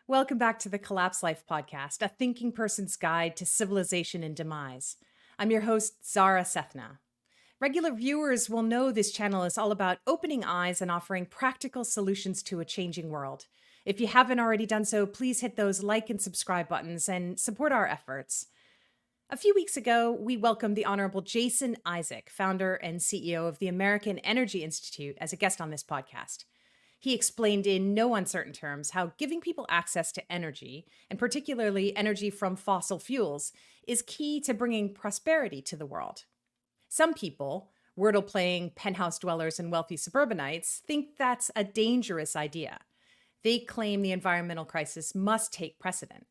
Welcome back to the Collapse Life podcast, a thinking person's guide to civilization and demise. I'm your host, Zahra Sethna. Regular viewers will know this channel is all about opening eyes and offering practical solutions to a changing world. If you haven't already done so, please hit those like and subscribe buttons and support our efforts. A few weeks ago, we welcomed the Honorable Jason Isaac, founder and CEO of the American Energy Institute, as a guest on this podcast. He explained in no uncertain terms how giving people access to energy, and particularly energy from fossil fuels, is key to bringing prosperity to the world. Some people, Wordle playing penthouse dwellers and wealthy suburbanites, think that's a dangerous idea. They claim the environmental crisis must take precedent.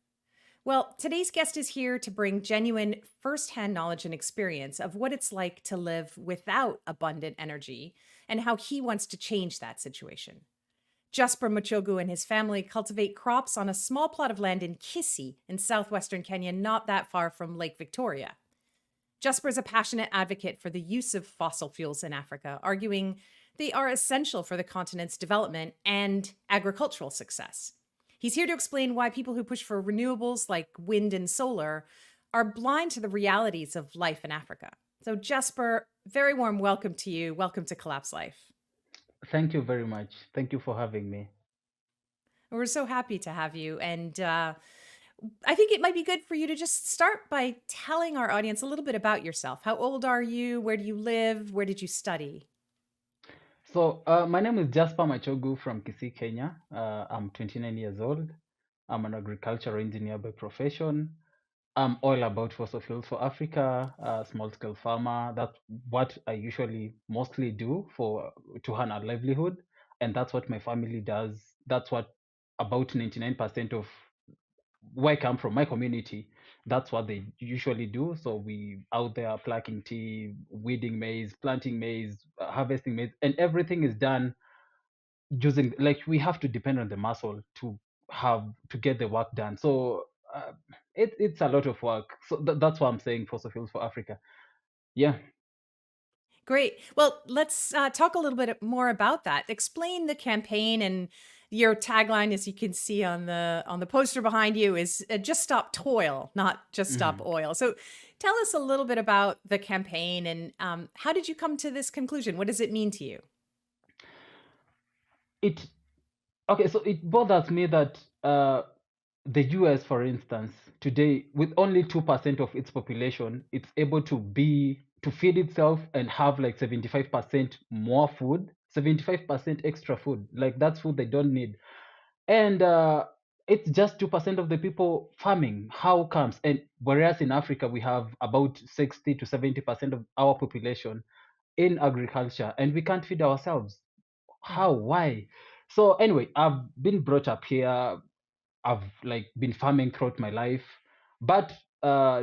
Well, today's guest is here to bring genuine firsthand knowledge and experience of what it's like to live without abundant energy and how he wants to change that situation. Jusper Machogu and his family cultivate crops on a small plot of land in Kisii in southwestern Kenya, not that far from Lake Victoria. Jusper is a passionate advocate for the use of fossil fuels in Africa, arguing they are essential for the continent's development and agricultural success. He's here to explain why people who push for renewables like wind and solar are blind to the realities of life in Africa. So, Jusper, very warm welcome to you. Welcome to Collapse Life. Thank you very much. Thank you for having me. We're so happy to have you. And I think it might be good for you to just start by telling our audience a little bit about yourself. How old are you? Where do you live? Where did you study? My name is Jasper Machogu from Kisii, Kenya. I'm 29 years old. I'm an agricultural engineer by profession. I'm all about fossil fuels for Africa, small scale farmer. That's what I usually mostly do for to earn a livelihood, and that's what my family does. That's what about 99% of where I come from, my community, that's what they usually do. So we out there plucking tea, weeding maize, planting maize, harvesting maize, and everything is done using, like, we have to depend on the muscle to get the work done. So it's a lot of work. So that's why I'm saying fossil fuels for Africa. Yeah. Great. Well, let's talk a little bit more about that. Explain the campaign and your tagline, as you can see on the poster behind you, is "Just Stop Toil, not Just Stop Mhm. Oil." So, tell us a little bit about the campaign and how did you come to this conclusion? What does it mean to you? It Okay, so it bothers me that the US, for instance, today, with only 2% of its population, it's able to feed itself and have like 75% more food, 75% extra food. Like, that's food they don't need. And it's just 2% of the people farming. How comes? And whereas in Africa, we have about 60 to 70% of our population in agriculture, and we can't feed ourselves. Hmm. How? Why? So anyway, I've been brought up here. I've like been farming throughout my life, but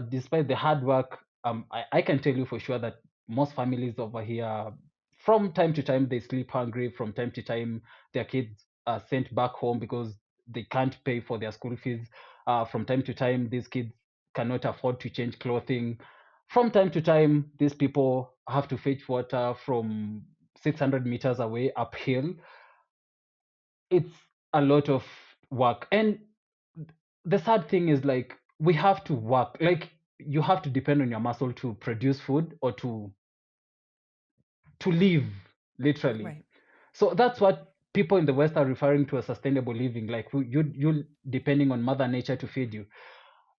despite the hard work, I can tell you for sure that most families over here, from time to time, they sleep hungry. From time to time, their kids are sent back home because they can't pay for their school fees. From time to time, these kids cannot afford to change clothing. From time to time, these people have to fetch water from 600 meters away uphill. It's a lot of work. And the sad thing is, like, we have to work. Like, you have to depend on your muscle to produce food or to live, literally. Right. So that's what people in the West are referring to as sustainable living. Like, you depending on Mother Nature to feed you.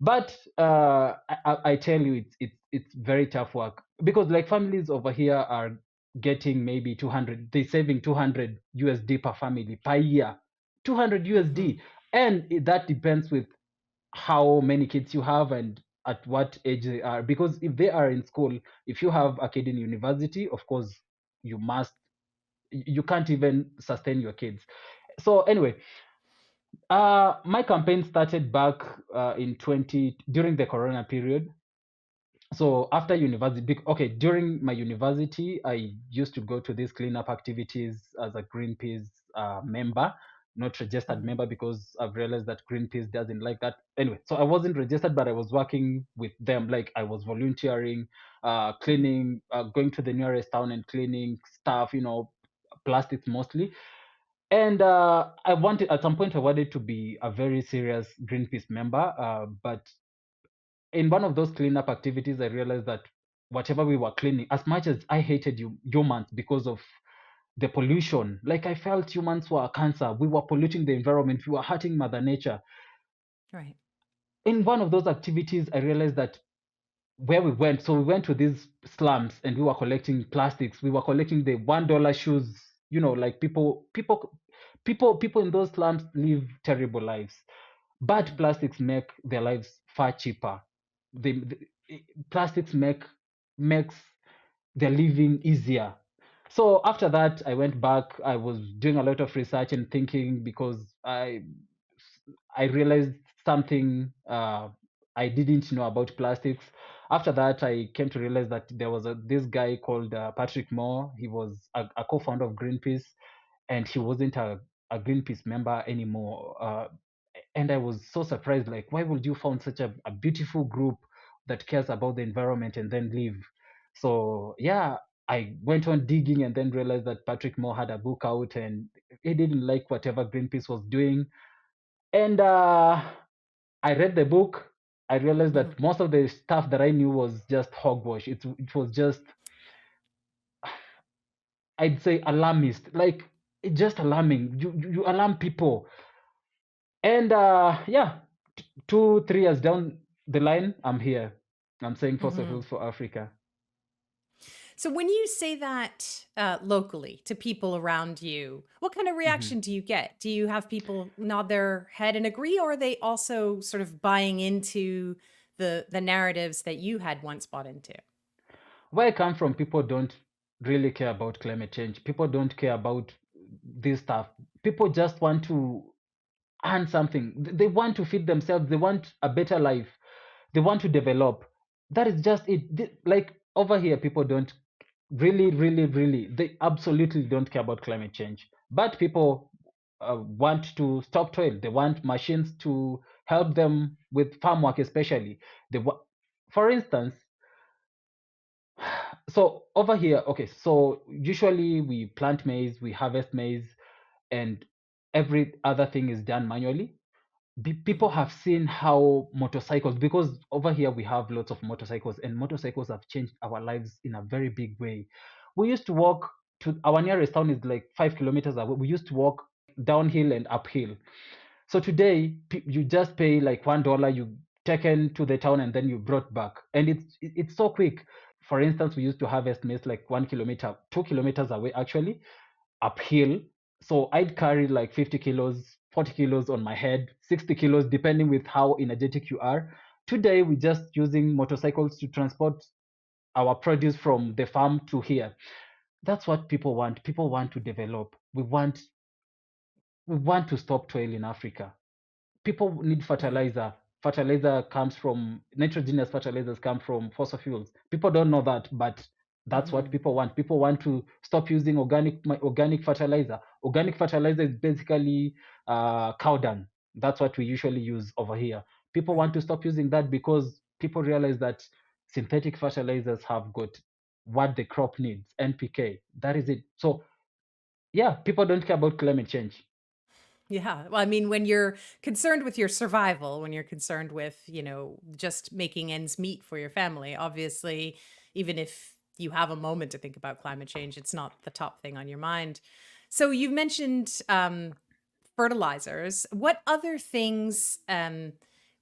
But I tell you, it's very tough work, because like families over here are getting maybe 200. They're saving 200 USD per family per year, 200 Hmm. USD, and that depends with how many kids you have and at what age they are. Because if they are in school, if you have a kid in university, of course you must, you can't even sustain your kids. So anyway, my campaign started back in 20 during the corona period. So after university, okay, during my university, I used to go to these cleanup activities as a Greenpeace member, not registered Hmm. member, because I've realized that Greenpeace doesn't like that. Anyway, so I wasn't registered, but I was working with them. Like, I was volunteering, cleaning, going to the nearest town and cleaning stuff, plastics mostly. And at some point, I wanted to be a very serious Greenpeace member. But in one of those cleanup activities, I realized that whatever we were cleaning, as much as I hated humans because of the pollution, like I felt humans were a cancer. We were polluting the environment. We were hurting Mother Nature. Right. In one of those activities, I realized that where we went, so we went to these slums and we were collecting plastics. We were collecting the $1 shoes. Like people in those slums live terrible lives. But Mm. plastics make their lives far cheaper. Plastics makes their living easier. So after that, I went back. I was doing a lot of research and thinking because I realized something I didn't know about plastics. After that, I came to realize that there was this guy called Patrick Moore. He was a co-founder of Greenpeace, and he wasn't a Greenpeace member anymore. And I was so surprised, like, why would you found such a beautiful group that cares about the environment and then leave? So yeah, I went on digging and then realized that Patrick Moore had a book out and he didn't like whatever Greenpeace was doing. And I read the book. I realized Mhm. that most of the stuff that I knew was just hogwash. It was just, I'd say, alarmist. Like, it's just alarming. You alarm people. And yeah, 2 3 years down the line, I'm here. I'm saying fossil Mhm. fuels for Africa. So when you say that locally to people around you, what kind of Mhm. reaction do you get? Do you have people nod their head and agree, or are they also sort of buying into the narratives that you had once bought into? Where I come from, people don't really care about climate change. People don't care about this stuff. People just want to earn something. They want to feed themselves. They want a better life. They want to develop. That is just it. Like over here, people don't really, really, really, they absolutely don't care about climate change. But people want to stop toil. They want machines to help them with farm work, especially. For instance, so over here, okay, so usually we plant maize, we harvest maize, and every other thing is done manually. People Mhm. have seen how motorcycles, because over here we have lots of motorcycles, and motorcycles have changed our lives in a very big way. We used to walk to our nearest town is like 5 kilometers away. We used to walk downhill and uphill. So today you just pay like $1, you taken to the town and then you brought back, and it's so quick. For instance, we used to harvest maize like 1 kilometer, 2 kilometers away actually, uphill. So I'd carry like 50 kilos, 40 kilos on my head, 60 kilos, depending with how energetic you are. Today, we're just using motorcycles to transport our produce from the farm to here. That's what people want. People want to develop. We want to stop toil in Africa. People need Mhm. fertilizer. Fertilizer comes from nitrogenous fertilizers come from fossil fuels. People don't know that, but that's what Mhm. people want. People want to stop using organic fertilizer. Organic fertilizer is basically cow dung. That's what we usually use over here. People Right. want to stop using that because people realize that synthetic fertilizers have got what the crop needs, NPK. That is it. So yeah, people don't care about climate change. Yeah. Well, I mean, when you're concerned with your survival, when you're concerned with, just making ends meet for your family, obviously, even if you have a moment to think about climate change, it's not the top thing on your mind. So you've mentioned fertilizers. What other things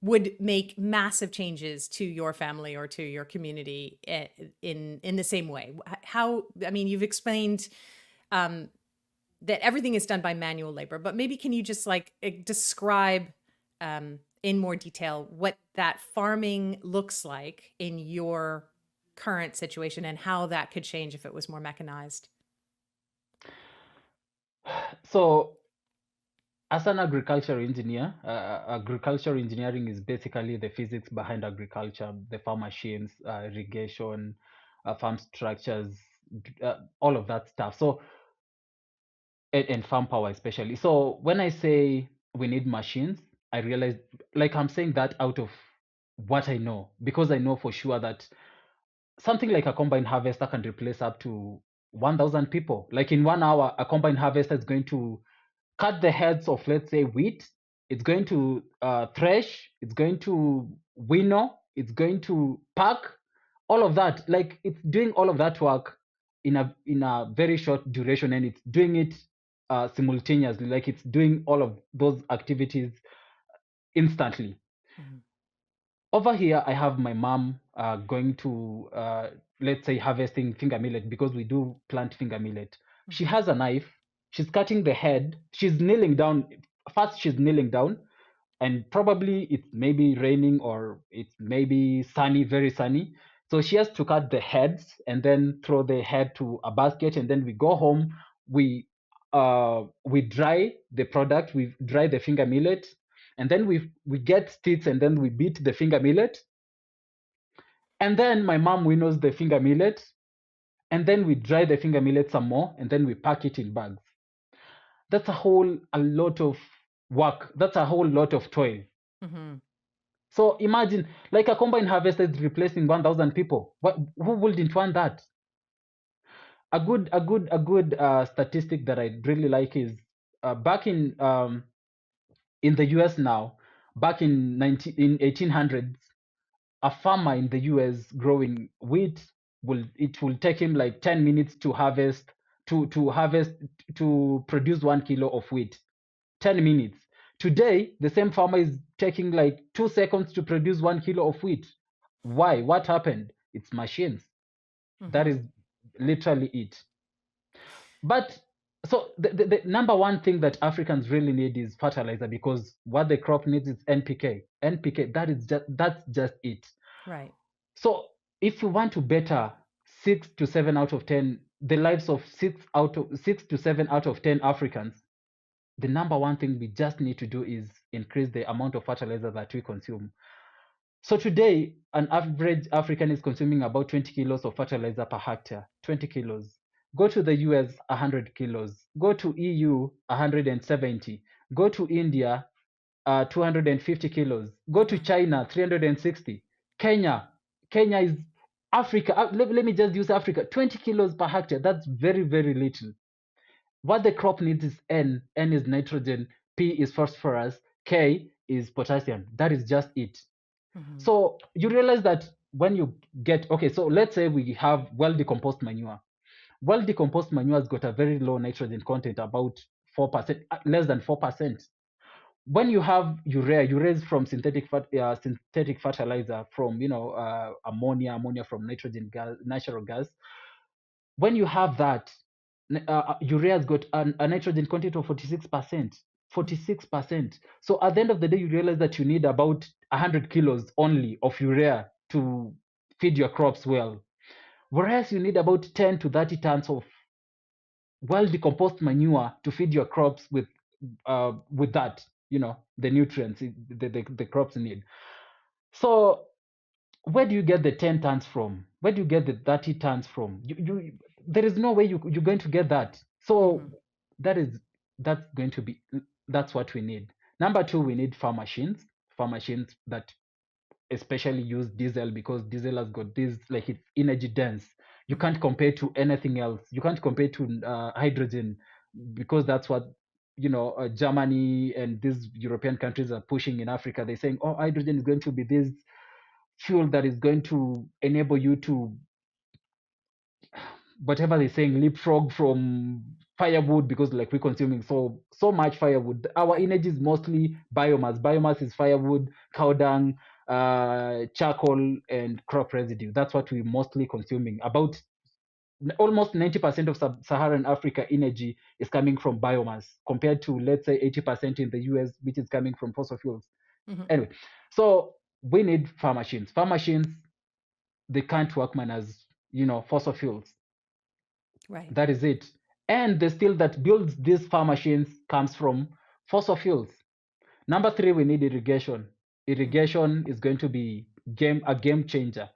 would make massive changes to your family or to your community in the same way? How, I mean, you've explained um, that everything is done by manual labor, but maybe can you just like describe in more detail what that farming looks like in your current situation and how that could change if it was more mechanized? So as an agriculture engineer, agriculture engineering is basically the physics behind agriculture, the farm machines, irrigation, farm structures, all of that stuff. So, and farm power especially. So, when I say we need machines, I realize, like I'm saying that out of what I know, because I know for sure that something like a combine harvester can replace up to 1,000 people. Like in 1 hour, a combine harvester is going to cut the heads of, let's say, wheat. It's going to thresh. It's going to winnow. It's going to pack. All of that, like it's doing all of that work in a very short duration, and it's doing it simultaneously. Like it's doing all of those activities instantly. Mhm. Over here, I have my mom going to, let's say, harvesting finger millet because we do plant finger millet. She Mhm. has a knife. She's cutting the head. She's kneeling down. First, she's kneeling down, and probably it's maybe raining or it's maybe sunny, very sunny. So she has to cut the heads and then throw the head to a basket, and then we go home. We dry the product. We dry the finger millet, and then we get sticks, and then we beat the finger millet, and then my mom winnows the finger millet, and then we dry the finger millet some more, and then we pack it in bags. That's a lot of work. That's a whole lot of toil. Mhm. So imagine, like a combine harvester is replacing 1,000 people. Who wouldn't want that? A good statistic that I really like is back in the US now. Back in 1800s, a farmer in the US growing wheat will take him like 10 minutes to harvest to produce 1 kilo of wheat. 10 minutes. Today, the same farmer is taking like 2 seconds to produce 1 kilo of wheat. Why? What happened? It's machines. That is Mhm. literally it. But so the number one thing that Africans really need is fertilizer, because what the crop needs is NPK. NPK, that's just it. Right. So if you want to better 6 to 7 out of 10, the lives of 6 to 7 out of 10 Africans, the number one thing we just need to do is increase the amount of fertilizer that we consume. So today, an average African is consuming about 20 kilos of fertilizer per hectare. 20 kilos. Go to the US, 100 kilos. Go to EU, 170. Go to India, 250 kilos. Go to Mhm. China, 360. Kenya is Africa. Let me just use Africa. 20 kilos per hectare. That's very, very little. What the crop needs is N. N is nitrogen. P is phosphorus. K is potassium. That is just it. Mhm. So you realize that when you get, okay, so let's say we have well decomposed manure. Well decomposed manure has got a very low nitrogen content, about 4%, less than 4%. When you have urea is from synthetic fertilizer, from ammonia from nitrogen gas, natural gas. When you have that, urea has got a nitrogen content of 46%. 46%. So at the end of the day, you realize that you need about 100 kilos only of urea to feed your crops well. Whereas you need about 10 to 30 tons of well decomposed manure to feed your crops with that, the nutrients the crops need. So where do you get the 10 tons from? Where do you get the 30 tons from? There is no way you're going to get that. So Mhm. that is that's going to be that's what we need. Number two, we need farm machines that especially use diesel, because diesel has got this, like, it's energy dense. You Mhm. can't compare to anything else. You can't compare to hydrogen, because that's what Germany and these European countries are pushing in Africa. They're saying, oh, hydrogen is going to be this fuel that is going to enable you to, whatever they're saying, leapfrog from firewood, because like we're consuming so much firewood. Our Right. energy is mostly biomass is firewood, cow dung, charcoal, and crop residue. That's what we're mostly consuming. About almost 90% of sub-Saharan Africa energy is coming from biomass, compared to, let's say, 80% in the US, which is coming from fossil fuels. Mhm. Anyway, so we need farm machines. Farm machines, they can't work, man, as fossil fuels. Right. That is it. And the steel that builds these farm machines comes from fossil fuels. Number three, we need irrigation. Mhm. Irrigation is going to be a game changer.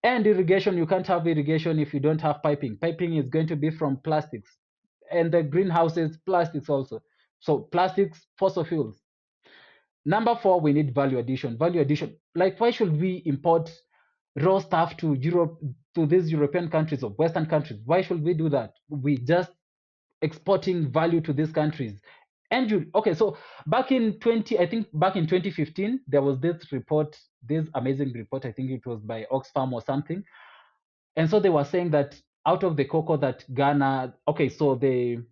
And irrigation, you can't have irrigation if you don't have piping. Piping is going to be from plastics. And the greenhouses, plastics also. So plastics, fossil fuels. Number four, we need value addition. Value addition. Like, why should we import raw stuff to Europe, to these European countries or Western countries? Why should we do that? We just exporting value to these countries. And you okay, so back in 20, I think back in 2015, there was this report, this amazing report, I think it was by Oxfam or something. And so they were saying that out of the cocoa that Ghana, okay, so the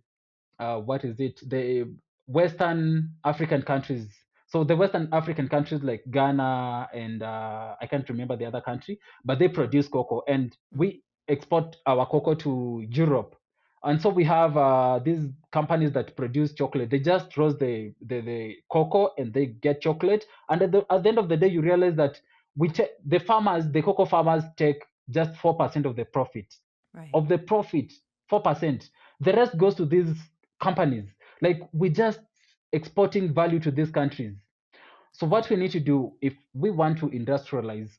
what is it? The Western African countries. So the Western African countries like Ghana and I can't remember the other country, but they produce cocoa, and we export our cocoa to Europe. And so we have these companies that produce chocolate. They just roast the cocoa and they get chocolate. And at the end of the day, you realize that the farmers, the cocoa farmers, take just 4% of the profit. Right. Of the profit, 4%. The rest goes to these companies. Like we just exporting value to these countries. So Right. what we need to do if we want to industrialize,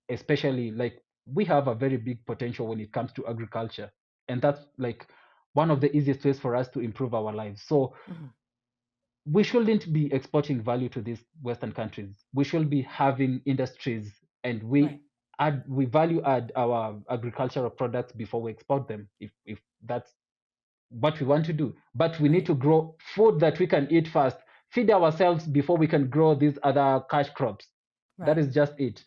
especially like we have a very big potential when it comes to agriculture, and that's like one of the easiest ways for us to improve our lives. So Mhm. we shouldn't be exporting value to these Western countries. We should be having industries, and Right. we value add our agricultural products before we export them. If that's what we want to do. But we need Right. to grow food that we can eat first, feed ourselves before we can grow these other cash crops. That Right. is just it.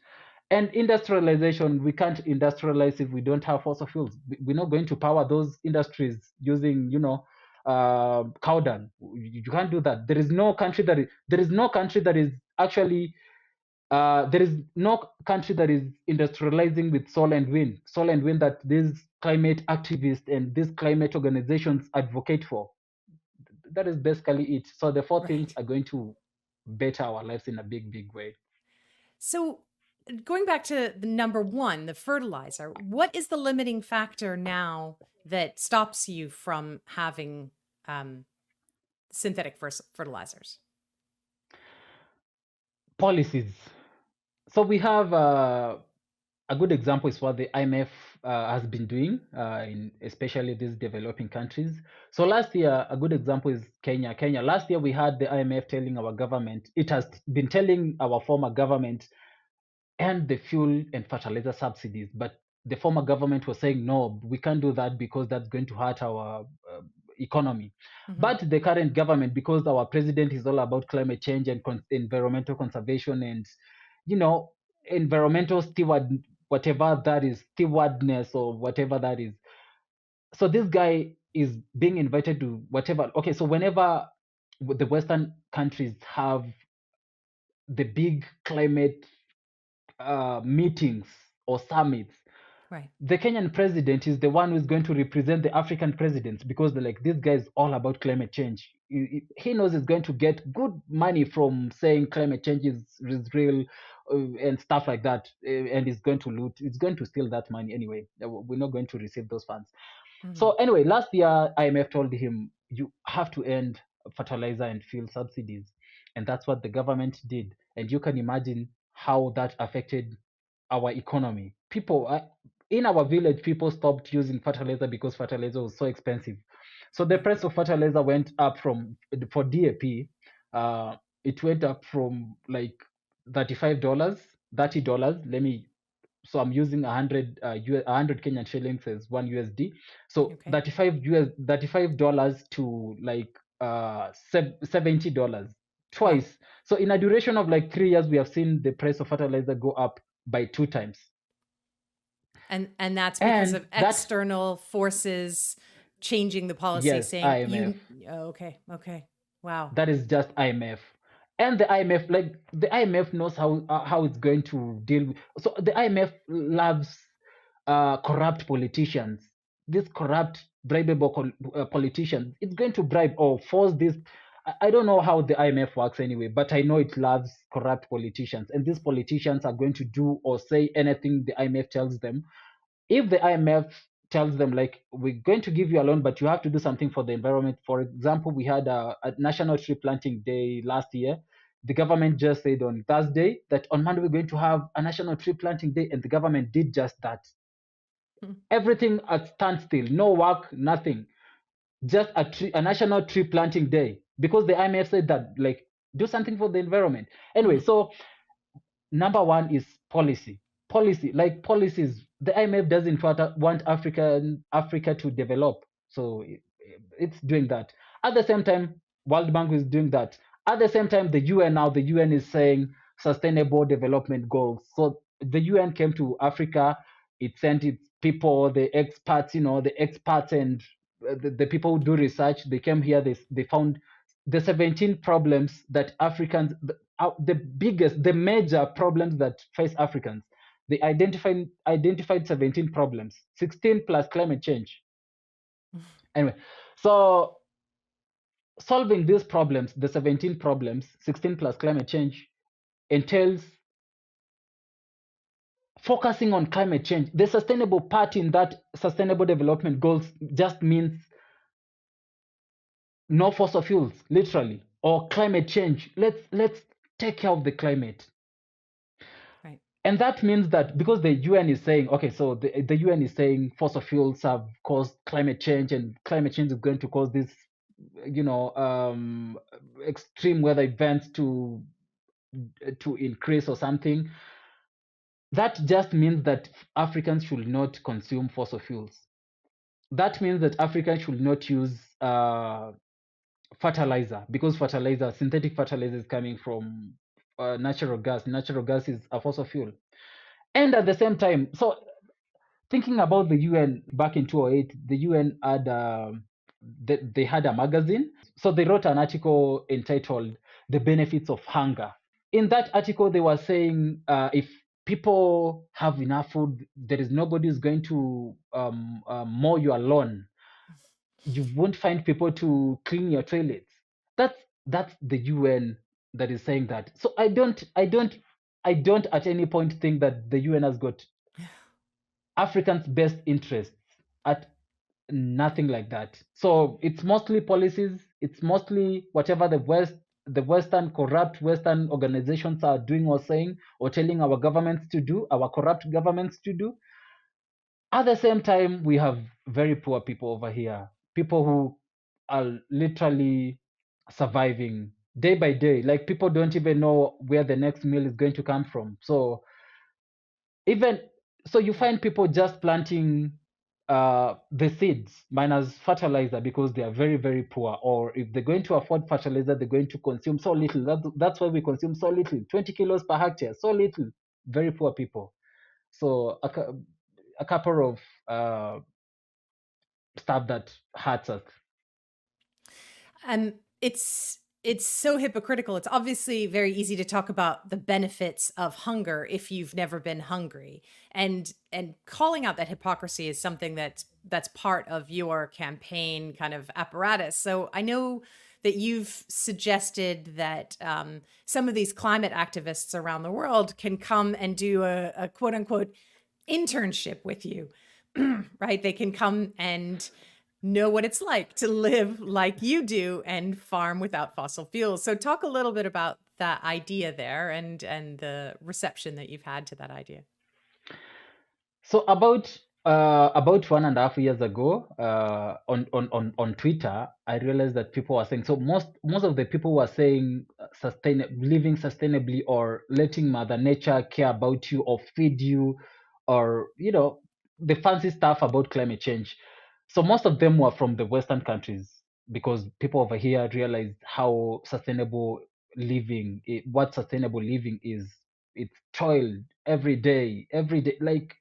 And industrialization, we can't industrialize if we don't have fossil fuels. We're not going to power those industries using, cow dung. You can't do that. There is no country that is actually there is no country that is industrializing with solar and wind. Solar and wind that these climate activists and these climate organizations advocate for. That is basically it. So the four things Right. are going to better our lives in a big, big way. So, going back to the number one, the fertilizer, what is the limiting factor now that stops you from having um, synthetic fertilizers? Policies. So we have a good example is what the IMF has been doing in especially these developing countries. So last year, a good example is Kenya. Kenya. Last year, we had the IMF telling our government, it has been telling our former government and the fuel and fertilizer subsidies. But the former government was saying, no, we can't do that because that's going to hurt our economy. Hmm. But the current government, because our president is all about climate change and environmental conservation and, you know, environmental whatever that is, stewardness or whatever that is. So this guy is being invited to whatever. Okay, so whenever the Western countries have the big climate meetings or summits, Right. the Kenyan president is the one who's going to represent the African presidents because they're like, this guy is all about climate change. He knows he's going to get good money from saying climate change is real and stuff like that. And he's going to loot, he's going to steal that money anyway. We're not going to receive those funds. Hmm. So anyway, last year IMF told him you have to end fertilizer and fuel subsidies, and that's what the government did. And you can imagine how that affected our economy. People in our village, people stopped using fertilizer because fertilizer was so expensive. So the Right. price of fertilizer went up from for DAP. It went up from like $35, $30. Let me so I'm using 100 Kenyan shillings as one USD. So Okay. 35 dollars to like $70 Wow. twice. So in a duration of like 3 years, we have seen the price of fertilizer go up by 2 times. And that's because And of that external forces changing the policy, yes, saying IMF. you. Oh, okay. Okay. Wow. That is just IMF. And the IMF, like the IMF knows how it's going to deal with. So the IMF loves corrupt politicians. These corrupt, bribable politicians. It's going to bribe or force this. I don't know how the IMF works anyway, but I know it loves corrupt politicians, and these politicians are going to do or say anything the IMF tells them. If the IMF tells them like we're going to give you a loan, but you have to do something for the environment. For example, we had a National Tree Planting Day last year. The government just said on Thursday that on Monday we're going to have a National Tree Planting Day, and the government did just that. Hmm. Everything at standstill, no work, nothing, just a National Tree Planting Day because the IMF said that like do something for the environment. Anyway, Hmm. so number one is policy. Policy, like policies. The IMF doesn't want Africa to develop, so it's doing that. At the same time, World Bank is doing that. At the same time, the UN now, the UN is saying sustainable development goals. So the UN came to Africa, it sent its people, the experts, the experts and the people who do research. They came here, they found the 17 problems that Africans, the biggest, the major problems that face Africans. They identified 17 problems, 16 plus climate change. Anyway, so solving these problems, the 17 problems, 16 plus climate change, entails focusing on climate change. The sustainable part in that sustainable development goals just means no fossil fuels, literally, or climate change. Let's take care of the climate. Right. And that means that because the UN is saying, okay, so the UN is saying fossil fuels have caused climate change, and climate change is going to cause this, extreme weather events to increase or something. That just means that Africans should not consume fossil fuels. That means that Africans should not use fertilizer, because synthetic fertilizer is coming from natural gas. Natural gas is a fossil fuel. And at the same time, so thinking about the UN back in 2008, the UN had they had a magazine. So they wrote an article entitled "The Benefits of Hunger." In that article, they were saying if people have enough food, there is nobody who's going to mow your lawn. You won't find people to clean your toilets. That's the UN that is saying that. So I don't at any point think that the UN has got Africans' best interests at nothing like that. So it's mostly policies. It's mostly whatever the Western corrupt Western organizations are doing or saying or telling our governments to do, our corrupt governments to do. At the same time, we have very poor people over here, people who are literally surviving day by day. Like people don't even know where the next meal is going to come from. So even so, you find people just planting the seeds minus fertilizer because they are very, very poor. Or if they're going to afford fertilizer, they're going to consume so little. That's why we consume so little, 20 kilos per hectare, so little. Very poor people. So a couple of stuff that hurts us. It's so hypocritical. It's obviously very easy to talk about the benefits of hunger if you've never been hungry. And calling out that hypocrisy is something that's part of your campaign kind of apparatus. So I know that you've suggested that some of these climate activists around the world can come and do a quote unquote internship with you, right? They can come and know what it's like to live like you do and farm without fossil fuels. So talk a little bit about that idea there and the reception that you've had to that idea. So about 1.5 years ago, on Twitter, I realized that people were saying, so most of the people were saying living sustainably or letting Mother Nature care about you or feed you, or the fancy stuff about climate change. So most of them were from the Western countries, because people over here realized how sustainable what sustainable living is. It's toil every day, like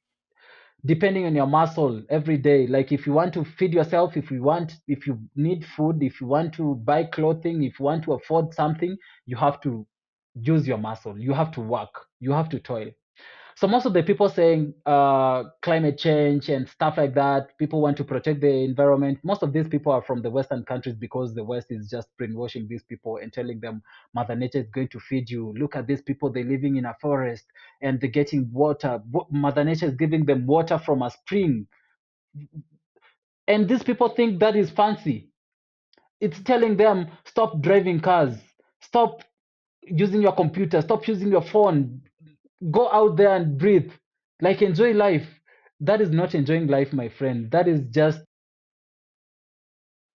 depending on your muscle every day. Like if you want to feed yourself, if you need food, if you want to buy clothing, if you want to afford something, you have to use your muscle, you have to work, you have to toil. So most of the people saying climate change and stuff like that, people want to protect the environment. Most of these people are from the Western countries, because the West is just brainwashing these people and telling them Mother Nature is going to feed you. Look at these people, they're living in a forest and they're getting water. Mother Nature is giving them water from a spring. And these people think that is fancy. It's telling them, stop driving cars, stop using your computer, stop using your phone, go out there and breathe, like enjoy life. That is not enjoying life, my friend. That is just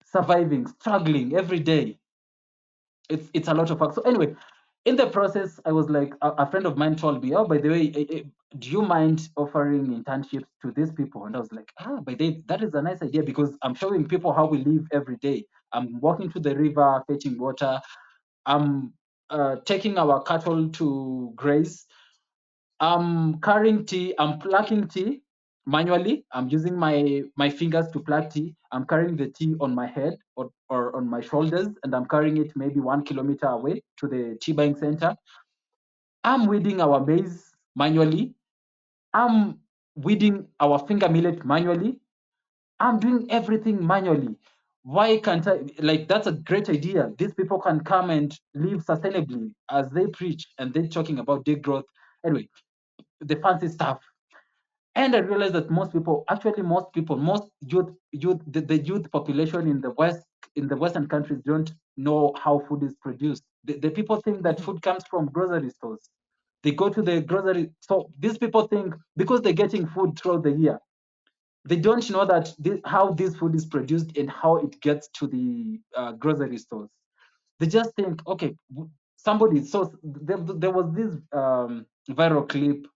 surviving, struggling every day. It's a lot of work. So anyway, in the process, I was like, a friend of mine told me, oh, by the way, do you mind offering internships to these people? And I was like, by the way, that is a nice idea, because I'm showing people how we live every day. I'm walking to the river, fetching water. I'm taking our cattle to graze. I'm carrying tea. I'm plucking tea manually. I'm using my fingers to pluck tea. I'm carrying the tea on my head or on my shoulders, and I'm carrying it maybe 1 kilometer away to the tea buying center. I'm weeding our maize manually. I'm weeding our finger millet manually. I'm doing everything manually. Why can't I? Like, that's a great idea. These people can come and live sustainably as they preach and they're talking about degrowth. Anyway, the fancy stuff. And I realized that most people, most youth, the youth population in the Western countries don't know how food is produced. The people think that Mhm. food comes from grocery stores. They go to the grocery. So these people think because they're getting food throughout the year, they don't know that how this food is produced and how it gets to the grocery stores. They just think, okay, somebody. So there was this viral clip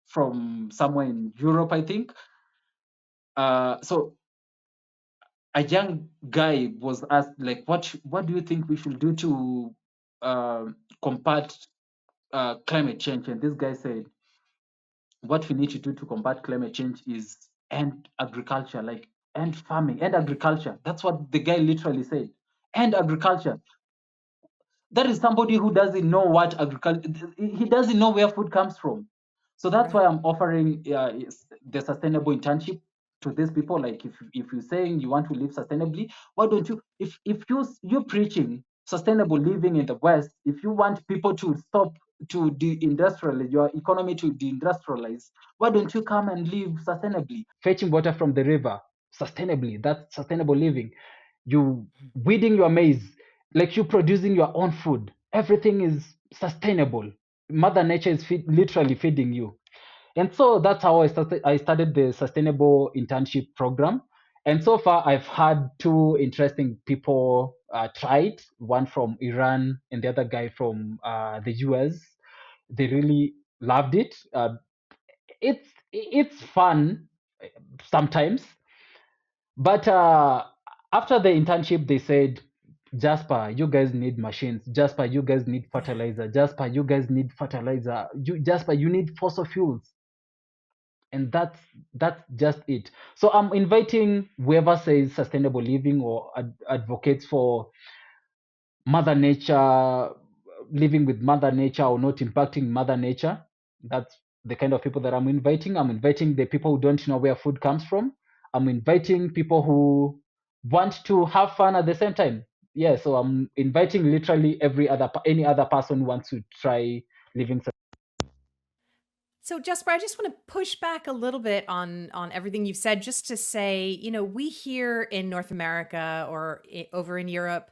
from somewhere in Europe, I think. So a young guy was asked, like, what do you think we should do to uh, combat climate change? And this guy said, what we need to do to combat climate change is end agriculture, like end farming, end agriculture. That's what the guy literally said. End agriculture. That is somebody who doesn't know what agriculture, he doesn't know where food comes from. So that's why Right. I'm offering the sustainable internship to these people. Like, if you're saying you want to live sustainably, why don't you, if you're preaching sustainable living in the West, if you want people to stop to deindustrialize your economy, to deindustrialize, why don't you come and live sustainably? Fetching water from the river sustainably, that's sustainable living. You weeding your maize, like you producing your own food. Everything is sustainable. Mother nature is literally feeding you. And so that's how I started the sustainable internship program. And so far, I've had two interesting people try it, one from Iran and the other guy from the US. They really loved it. It's fun sometimes, but after the internship, they said, Jasper, you guys need machines. Jasper, you guys need Yeah. fertilizer. Jasper, you guys need fertilizer. Jasper, you need fossil fuels. And that's just it. So I'm inviting whoever says sustainable living or advocates for mother nature, living with mother nature or not impacting mother nature. That's the kind of people that I'm inviting. I'm inviting the people who don't know where food comes from. I'm inviting people who want to have fun at the same time. Yeah, so I'm inviting literally any other person who wants to try living. So, Jesper, I just want to push back a little bit on everything you've said, just to say, we here in North America or over in Europe,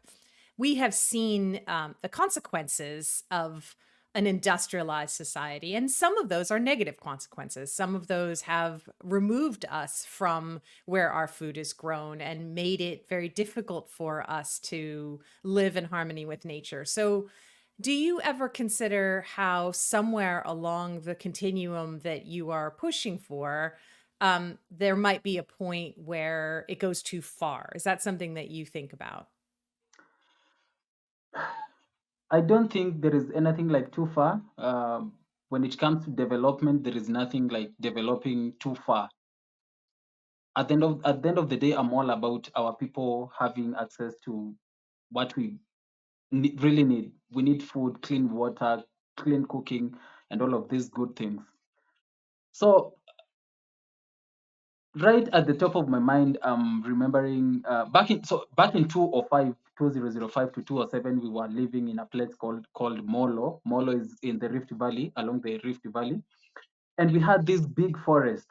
we have seen the consequences of an industrialized society, and some of those are negative consequences. Some of those have removed us from where our food is grown and made it very difficult for us to live in harmony with nature. So, do you ever consider how somewhere along the continuum that you are pushing for, there might be a point where it goes too far? Is that something that you think about? I don't think there is anything like too far. When it comes to development, there is nothing like developing too far. At the end of the day, I'm all about our people having access to what we really need. We need food, clean water, clean cooking, and all of these good things. So right at the top of my mind, I'm remembering back in 2005 to 2007, we were living in a place called Molo. Molo is in the Rift Valley, along the Rift Valley, and we had this big forest,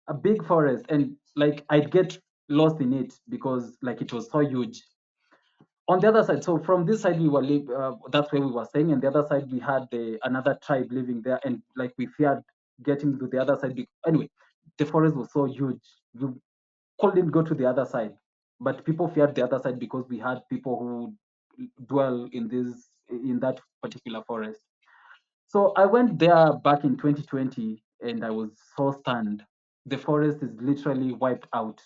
and like I'd get lost in it because like it was so huge. On the other side, so from this side that's where we were staying, and the other side we had another tribe living there, and like we feared getting to the other side. Anyway, the forest was so huge, we couldn't go to the other side, but people feared the other side because we had people who dwell in that particular forest. So I went there back in 2020, and I was so stunned. The forest is literally wiped out,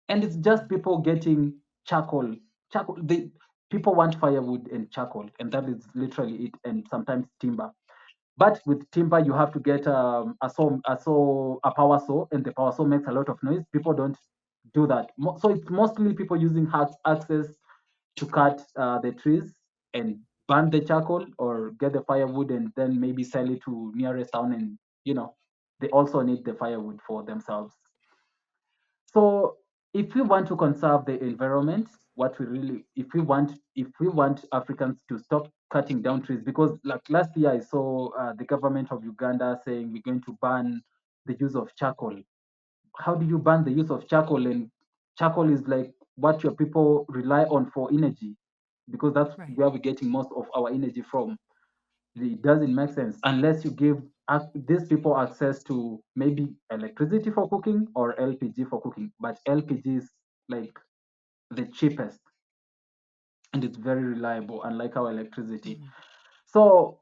and it's just people getting charcoal charcoal. People want firewood and charcoal, and that is literally it, and sometimes timber. But with timber, you have to get a power saw, and the power saw makes a lot of noise. People don't do that. So it's mostly people using axes to cut the trees and burn the charcoal or get the firewood and then maybe sell it to nearest town. And they also need the firewood for themselves. So if we want to conserve the environment, what we really, if we want Africans to stop cutting down trees, because like last year I saw the government of Uganda saying we're going to ban the use of charcoal. How do you ban the use of charcoal? And charcoal is like what your people rely on for energy, because that's Right. where we're getting most of our energy from. It doesn't make sense unless you give these people access to maybe electricity for cooking or LPG for cooking. But LPG is like the cheapest and it's very reliable, unlike our electricity. Mm-hmm. So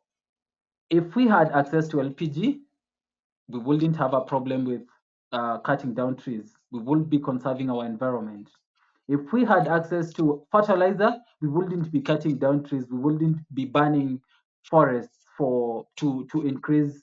if we had access to LPG, we wouldn't have a problem with cutting down trees. We would be conserving our environment. If we had Okay. access to fertilizer, we wouldn't be cutting down trees. We wouldn't be burning forests for to increase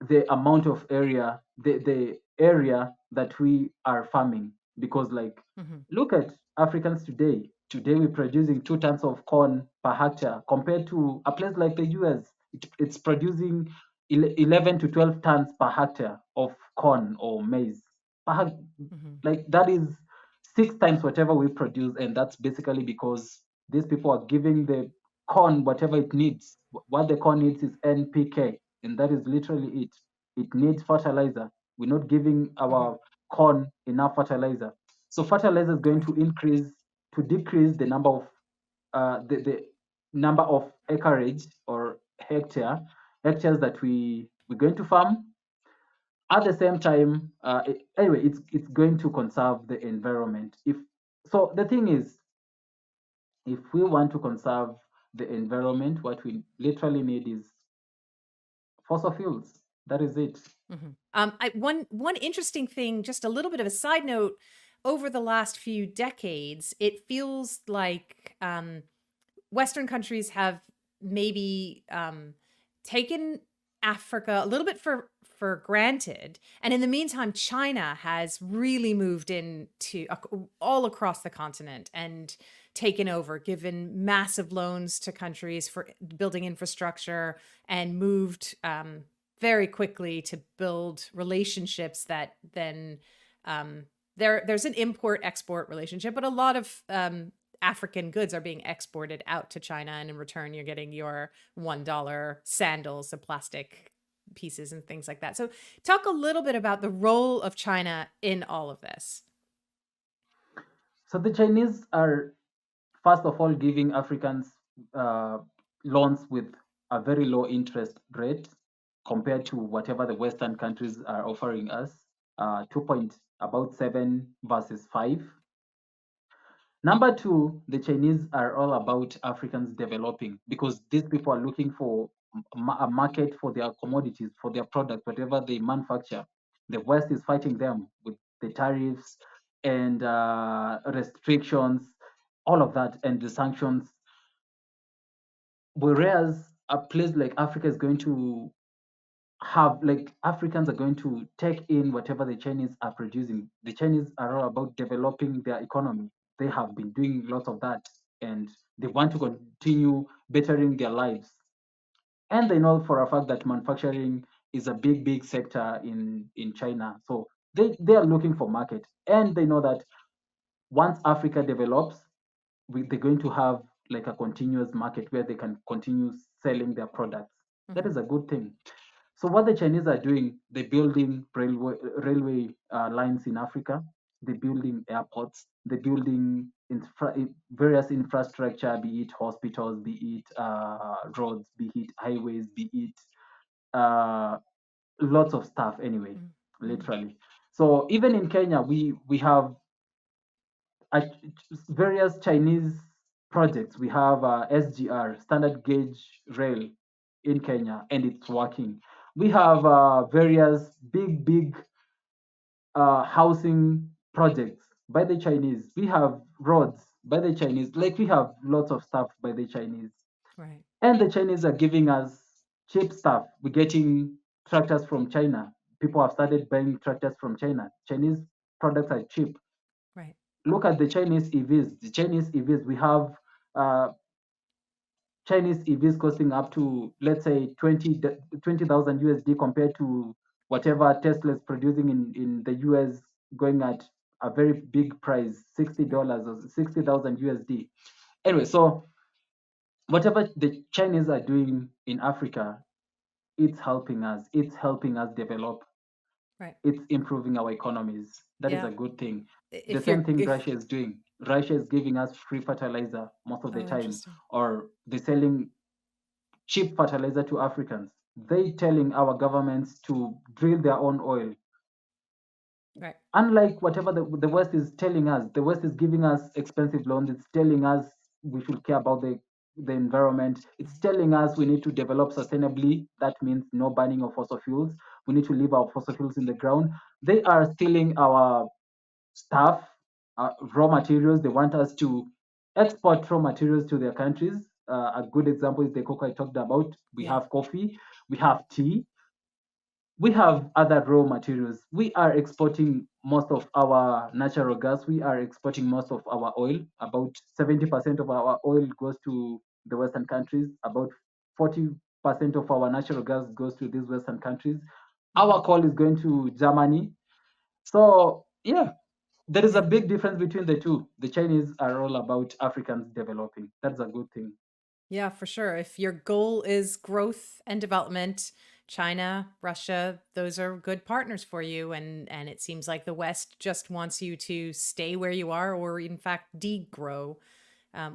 the amount of area, the area that we are farming. Because like, Mm-hmm. look at Africans today. Today we're producing 2 tons of corn per hectare compared to a place like the US. It's producing 11 to 12 tons per hectare of corn or maize per Mm-hmm. like that is 6 times whatever we produce, and that's basically because these people are giving the corn whatever it needs. What the corn needs is NPK, and that is literally it. It needs fertilizer. We're not giving Mm-hmm. our corn enough fertilizer. So fertilizer is going Right. to decrease the number of the number of acreage or hectares that we're going to farm. At the same time, anyway, it's going to conserve the environment. If so, the thing is, if we want to conserve the environment, what we literally need is fossil fuels. That is it. One interesting thing, just a little bit of a side note, over the last few decades, it feels like Western countries have maybe taken Africa a little bit for granted, and in the meantime, China has really moved into all across the continent and taken over, given massive loans to countries for building infrastructure, and moved very quickly to build relationships that then there's an import export relationship, but a lot of African goods are being exported out to China, and in return, you're getting your $1 sandals, the plastic pieces, and things like that. So, talk a little bit about the role of China in all of this. So the Chinese are first of all giving Africans uh, loans with a very low interest rate compared to whatever the Western countries are offering us. 2.7 versus 5. Number two, the Chinese are all about Africans developing because these people are looking for a market for their commodities, for their product, whatever they manufacture. The West is fighting them with the tariffs and restrictions, all of that, and the sanctions. Whereas a place like Africa is going to have, like, Africans are going to take in whatever the Chinese are producing. The Chinese are all about developing their economy. They have been doing lots of that, and they want to continue bettering their lives. And they know for a fact that manufacturing is a big sector in China. So they are looking for market, and they know that once Africa develops, they're going to have like a continuous market where they can continue selling their products. That Mm-hmm. is a good thing. So what the Chinese are doing, they're building railway lines in Africa. They're building airports. They're building various infrastructure, be it hospitals, be it roads, be it highways, be it uh, lots of stuff. Anyway, Mm-hmm. literally. So even in Kenya, we have uh, various Chinese projects. We have SGR, standard gauge rail in Kenya, and it's working. We have various big housing projects by the Chinese. We have roads by the Chinese. Like we have lots of stuff by the Chinese, Right. and the Chinese are giving us cheap stuff. We're getting tractors from China. People have started buying tractors from China. Chinese products are cheap. Right. Look at the Chinese EVs. The Chinese EVs, we have uh, Chinese EVs costing up to, let's say, 20,000 USD compared to whatever Tesla is producing in the US, going at a very big price, Right. $60 or 60,000 USD. Anyway, so whatever the Chinese are doing in Africa, it's helping us. It's helping us develop. Right. It's improving our economies. That is Yeah. a good thing. The If same you're thing if Russia is doing. Russia is giving us free fertilizer most of the Oh, time, interesting. or they're selling cheap fertilizer to Africans. They telling our governments to drill their own oil. Right. Unlike whatever the West is telling us, the West is giving us expensive loans. It's telling us we should care about the environment. It's Right. telling us we need to develop sustainably. That means no burning of fossil fuels. We need to leave our fossil fuels in the ground. They are stealing our stuff, raw materials. They want us to export raw materials to their countries. A good example is the cocoa I talked about. We Yeah. have coffee, we have tea, we have other raw materials. We are exporting most of our natural gas. We are exporting most of our oil. About 70% of our oil goes to the Western countries. About 40% of our natural gas goes to these Western countries. Hmm. Our coal is going to Germany. So, yeah, there is a Yeah. big difference between the two. The Chinese are all about Africans developing. That's a good thing. Yeah, for sure. If your goal is growth and development, China, Russia, those are good partners for you. And it seems like the West just wants you to stay where you are or in fact degrow,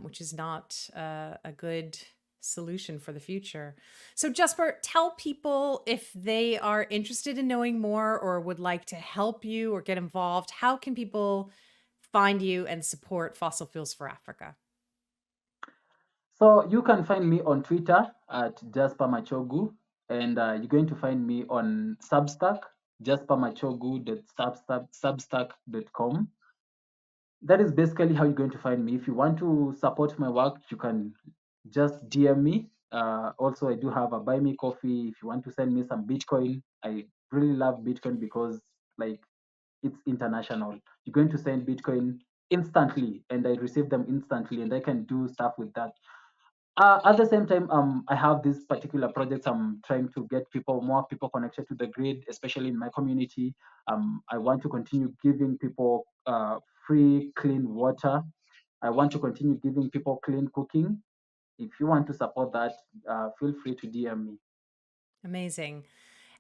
which is not a good solution for the future. So Jasper, tell people if they are interested in knowing more or would like to help you or get involved, how can people find you and support Fossil Fuels for Africa? So you can find me on Twitter at Jasper Machogu, and you're going to find me on Substack, jaspermachogu.substack.com. That is basically how you're going to find me. If you want to support my work, you can just DM me. Also, I do have a buy me coffee. If you want to send me some Bitcoin, I really love Bitcoin because like it's international. You're going to send Bitcoin instantly, and I receive them instantly, and I can do stuff with that. At the same time, I have these particular projects. I'm trying to get more people connected to the grid, especially in my community. I want to continue giving people free, clean water. I want to continue giving people clean cooking. If you want to support that, feel free to DM me. Amazing.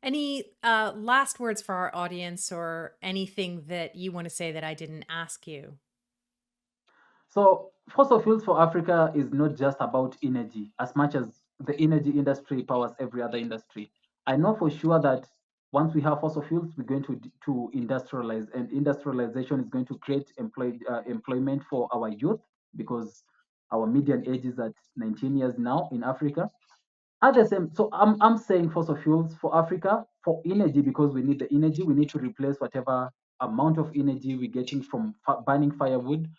Any last words for our audience or anything that you want to say that I didn't ask you? So, fossil fuels for Africa is not just about energy, as much as the energy industry powers every other industry. I know for sure that once we have fossil fuels, we're going to industrialize, and industrialization is going to create employment for our youth because our median age is at 19 years now in Africa. At the same, so I'm saying fossil fuels for Africa for energy because we need the energy. We need to replace whatever amount of energy we're getting from burning firewood,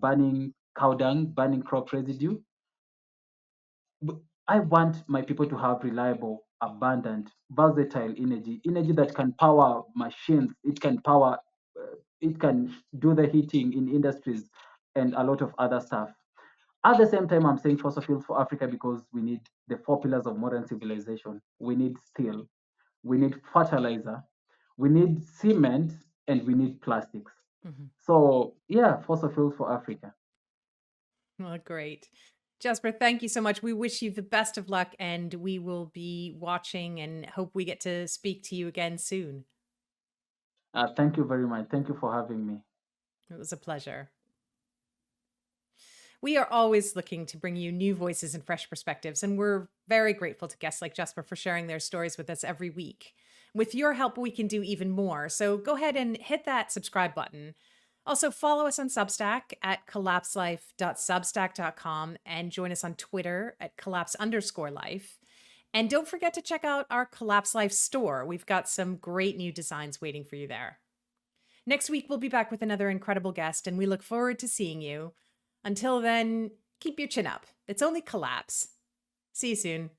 burning cow dung, burning crop residue. I want my people to have reliable, abundant, versatile energy that can power machines. It can do the heating in industries and a lot of other stuff. At the same time, I'm saying fossil fuels for Africa because we need the four pillars of modern civilization. We need steel, we need fertilizer, we need cement, and we need plastics. Mhm. So, yeah, fossil fuels for Africa. Well, great. Jasper, thank you so much. We wish you the best of luck and we will be watching and hope we get to speak to you again soon. Thank you very much. Thank you for having me. It was a pleasure. We are always looking to bring you new voices and fresh perspectives, and we're very grateful to guests like Jasper for sharing their stories with us every week. With your help, we can do even more, so go ahead and hit that subscribe button. Also, follow us on Substack at collapselife.substack.com and join us on Twitter at collapse_life. And don't forget to check out our Collapse Life store. We've got some great new designs waiting for you there. Next week, we'll be back with another incredible guest, and we look forward to seeing you. Until then, keep your chin up. It's only collapse. See you soon.